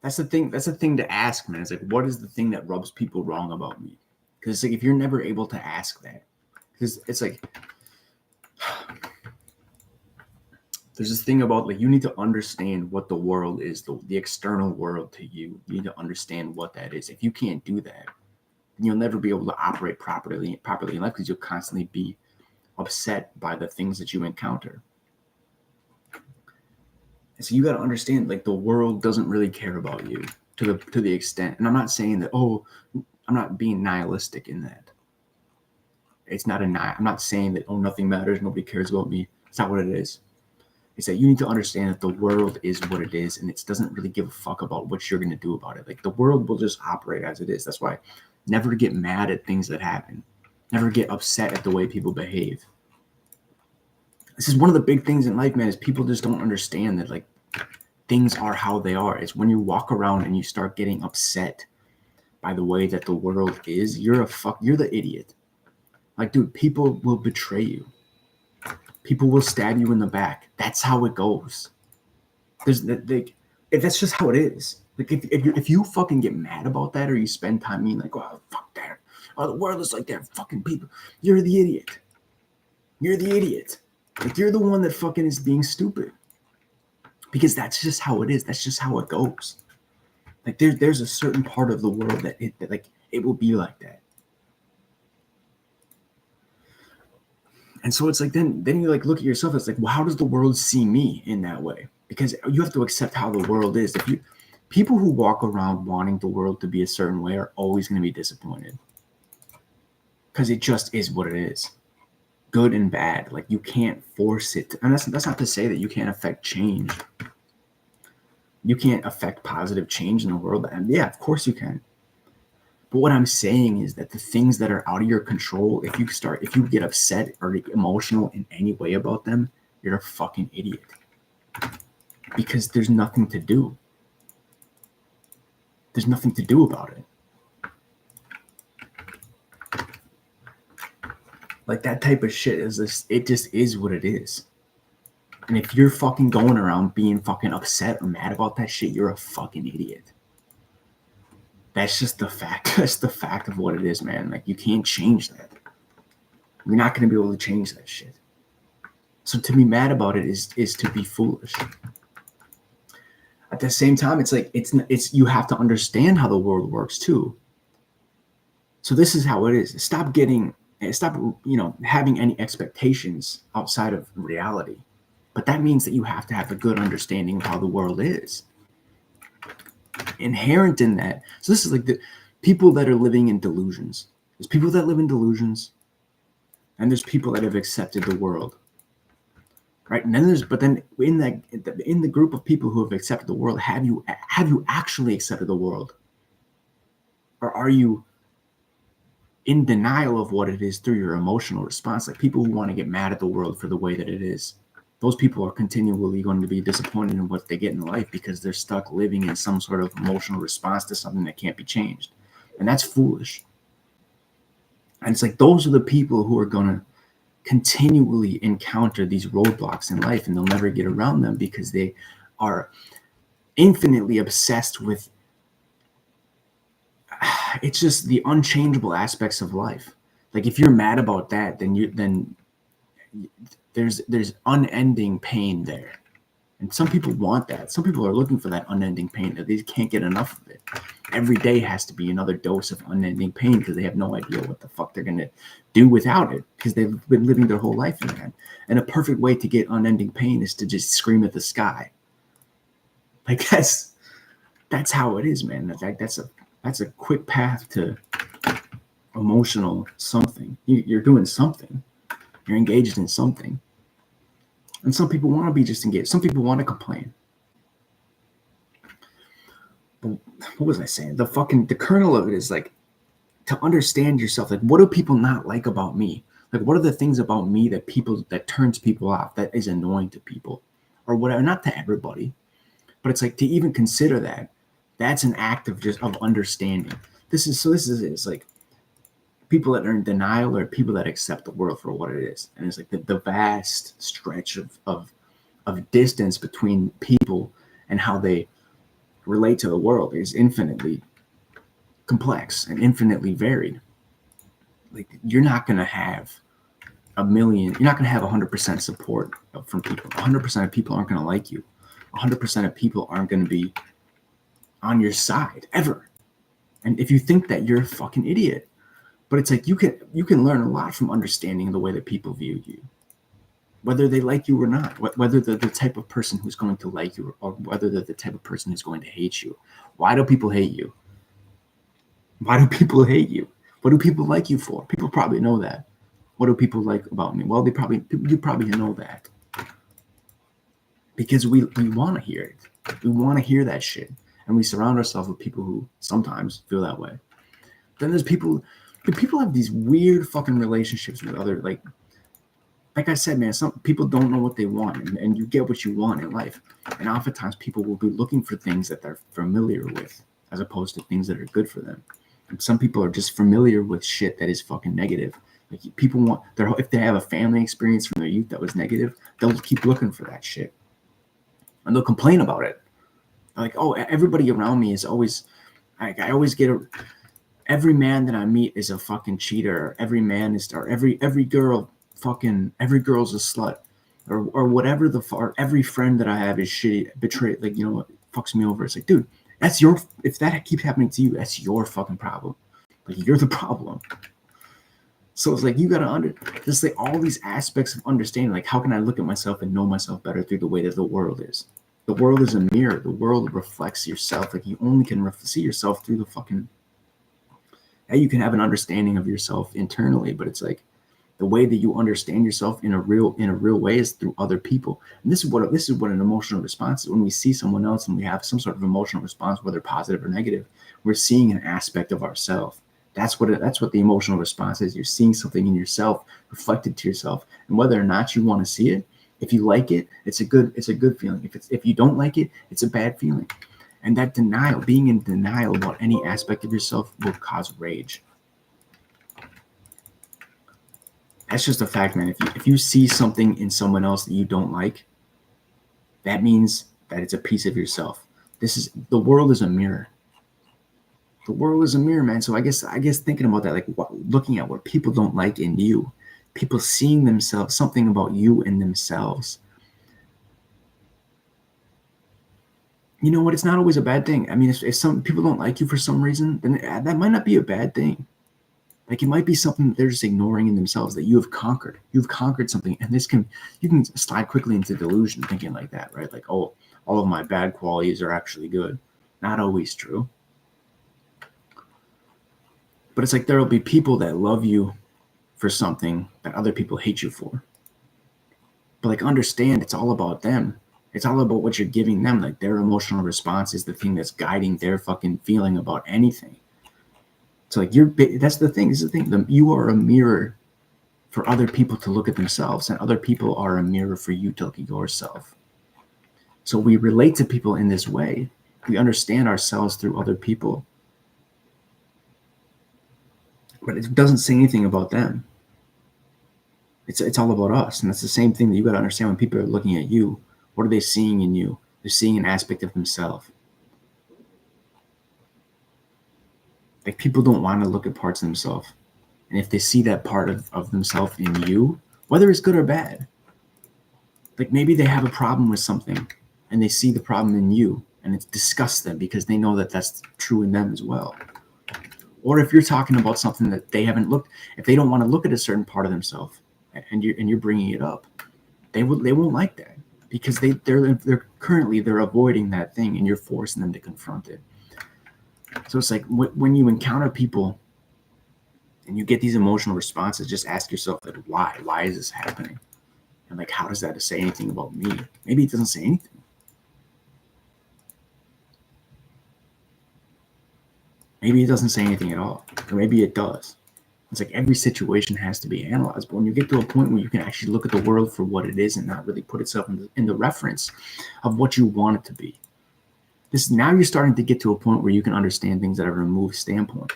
That's the thing. That's the thing to ask, man. It's like, what is the thing that rubs people wrong about me? Because it's like if you're never able to ask that, because it's like there's this thing about like you need to understand what the world is, the external world to you. You need to understand what that is. If you can't do that, then you'll never be able to operate properly in life because you'll constantly be upset by the things that you encounter. And so you got to understand, like the world doesn't really care about you to the extent. And I'm not saying that I'm not being nihilistic in that. It's not I'm not saying that nothing matters, nobody cares about me. It's not what it is. It's that you need to understand that the world is what it is, and it doesn't really give a fuck about what you're going to do about it. Like the world will just operate as it is. That's why never get mad at things that happen. Never get upset at the way people behave. This is one of the big things in life, man, is people just don't understand that like things are how they are. It's when you walk around and you start getting upset by the way that the world is, you're the idiot. Like, dude, people will betray you. People will stab you in the back. That's how it goes. That's just how it is. Like if you fucking get mad about that or you spend time being like, oh fuck that, oh the world is like that, fucking people, you're the idiot. You're the idiot. Like you're the one that fucking is being stupid. Because that's just how it is. That's just how it goes. Like there's a certain part of the world that it will be like that. And so it's like then you like look at yourself. It's like, well, how does the world see me in that way? Because you have to accept how the world is. If you people who walk around wanting the world to be a certain way are always going to be disappointed. Because it just is what it is. Good and bad. Like you can't force it. And that's not to say that you can't affect change. You can't affect positive change in the world. And yeah, of course you can. But what I'm saying is that the things that are out of your control, if you get upset or emotional in any way about them, you're a fucking idiot. Because there's nothing to do. There's nothing to do about it. Like that type of shit is this, it just is what it is. And if you're fucking going around being fucking upset or mad about that shit, you're a fucking idiot. That's just the fact. That's the fact of what it is, man. Like you can't change that. You're not going to be able to change that shit. So to be mad about it is to be foolish. At the same time, it's like it's you have to understand how the world works too. So this is how it is. Stop having any expectations outside of reality. But that means that you have to have a good understanding of how the world is. Inherent in that. So this is like the people that are living in delusions. There's people that live in delusions, and there's people that have accepted the world. Right? And then in the group of people who have accepted the world, have you actually accepted the world? Or are you in denial of what it is through your emotional response? Like people who want to get mad at the world for the way that it is. Those people are continually going to be disappointed in what they get in life because they're stuck living in some sort of emotional response to something that can't be changed. And that's foolish. And it's like those are the people who are going to continually encounter these roadblocks in life and they'll never get around them because they are infinitely obsessed with it's just the unchangeable aspects of life. Like if you're mad about that, then there's unending pain there. And some people want that. Some people are looking for that unending pain that they can't get enough of it. Every day has to be another dose of unending pain because they have no idea what the fuck they're going to do without it because they've been living their whole life in that. And a perfect way to get unending pain is to just scream at the sky. Like that's how it is, man. That's a quick path to emotional something. You're doing something. You're engaged in something. And some people want to be just engaged. Some people want to complain. But what was I saying? The kernel of it is like to understand yourself. Like, what do people not like about me? Like, what are the things about me that turns people off, that is annoying to people, or whatever? Not to everybody, but it's like to even consider that. That's an act of understanding. This is it. It's like people that are in denial or people that accept the world for what it is. And it's like the vast stretch of distance between people and how they relate to the world is infinitely complex and infinitely varied. Like, you're not going to have you're not going to have 100% support from people. 100% of people aren't going to like you. 100% of people aren't going to be on your side ever. And if you think that, you're a fucking idiot. But it's like you can learn a lot from understanding the way that people view you, whether they like you or not, whether they're the type of person who's going to like you or whether they're the type of person who's going to hate you. Why do people hate you? Why do people hate you? What do people like you for? People probably know that. What do people like about me? Well, you probably know that. Because we want to hear it. We want to hear that shit. And we surround ourselves with people who sometimes feel that way. Then there's people have these weird fucking relationships with other, like I said, man, some people don't know what they want, and you get what you want in life. And oftentimes people will be looking for things that they're familiar with as opposed to things that are good for them. And some people are just familiar with shit that is fucking negative. Like, people want if they have a family experience from their youth that was negative, they'll keep looking for that shit. And they'll complain about it. Like, oh, everybody around me is always, I always get every man that I meet is a fucking cheater. Every man is, or every girl, every girl's a slut, or whatever or every friend that I have is shitty, betrayed, like, fucks me over. It's like, dude, if that keeps happening to you, that's your fucking problem. Like, you're the problem. So it's like, you gotta just like all these aspects of understanding. Like, how can I look at myself and know myself better through the way that the world is? The world is a mirror. The world reflects yourself. Like, you only can see yourself through the fucking. Yeah, you can have an understanding of yourself internally, but it's like the way that you understand yourself in a real way is through other people. And this is what an emotional response is. When we see someone else and we have some sort of emotional response, whether positive or negative, we're seeing an aspect of ourselves. That's what the emotional response is. You're seeing something in yourself reflected to yourself, and whether or not you want to see it, if you like it, it's a good feeling. If you don't like it, it's a bad feeling. And that denial, being in denial about any aspect of yourself, will cause rage. That's just a fact, man. If you see something in someone else that you don't like, that means that it's a piece of yourself. The world is a mirror. The world is a mirror, man. So I guess thinking about that, like looking at what people don't like in you, people seeing themselves, something about you in themselves. You know what? It's not always a bad thing. I mean, if some people don't like you for some reason, then that might not be a bad thing. Like, it might be something that they're just ignoring in themselves that you have conquered. You've conquered something, and you can slide quickly into delusion thinking like that, right? Like, oh, all of my bad qualities are actually good. Not always true. But it's like, there will be people that love you for something that other people hate you for. But like, understand, it's all about them. It's all about what you're giving them. Like, their emotional response is the thing that's guiding their fucking feeling about anything. So like, that's the thing. This is the thing. You are a mirror for other people to look at themselves, and other people are a mirror for you to look at yourself. So we relate to people in this way. We understand ourselves through other people. But it doesn't say anything about them. It's all about us. And that's the same thing that you got to understand when people are looking at you. What are they seeing in you? They're seeing an aspect of themselves. Like, people don't want to look at parts of themselves. And if they see that part of themselves in you, whether it's good or bad, like maybe they have a problem with something and they see the problem in you and it disgusts them because they know that that's true in them as well. Or if you're talking about something that they haven't looked, if they don't want to look at a certain part of themselves and you're bringing it up, they won't like that because they're avoiding that thing and you're forcing them to confront it. So it's like when you encounter people and you get these emotional responses, just ask yourself, like, why? Why is this happening? And like, how does that say anything about me? Maybe it doesn't say anything. Maybe it doesn't say anything at all. Or maybe it does. It's like every situation has to be analyzed. But when you get to a point where you can actually look at the world for what it is and not really put itself in the reference of what you want it to be, now you're starting to get to a point where you can understand things at a removed standpoint.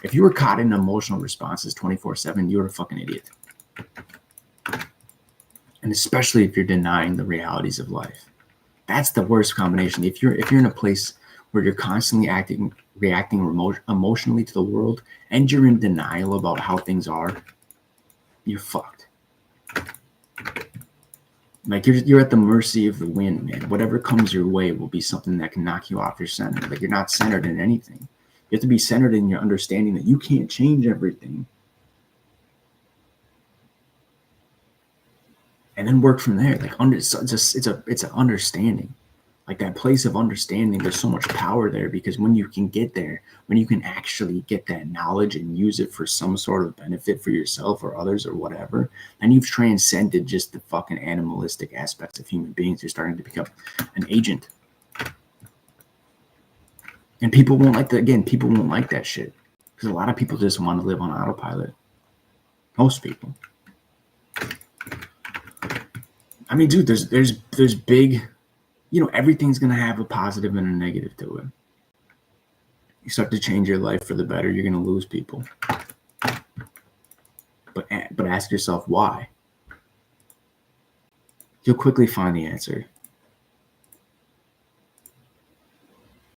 If you were caught in emotional responses 24/7, you're a fucking idiot. And especially if you're denying the realities of life. That's the worst combination. If you're in a place where you're constantly reacting emotionally to the world, and you're in denial about how things are, you're fucked. Like you're at the mercy of the wind, man. Whatever comes your way will be something that can knock you off your center. Like you're not centered in anything. You have to be centered in your understanding that you can't change everything. And then work from there. Like it's an understanding. Like that place of understanding, there's so much power there, because when you can get there, when you can actually get that knowledge and use it for some sort of benefit for yourself or others or whatever, then you've transcended just the fucking animalistic aspects of human beings. You're starting to become an agent. And people won't like that. Again, people won't like that shit, because a lot of people just want to live on autopilot. Most people. I mean, dude, there's big, everything's going to have a positive and a negative to it. You start to change your life for the better, you're going to lose people. But ask yourself why. You'll quickly find the answer.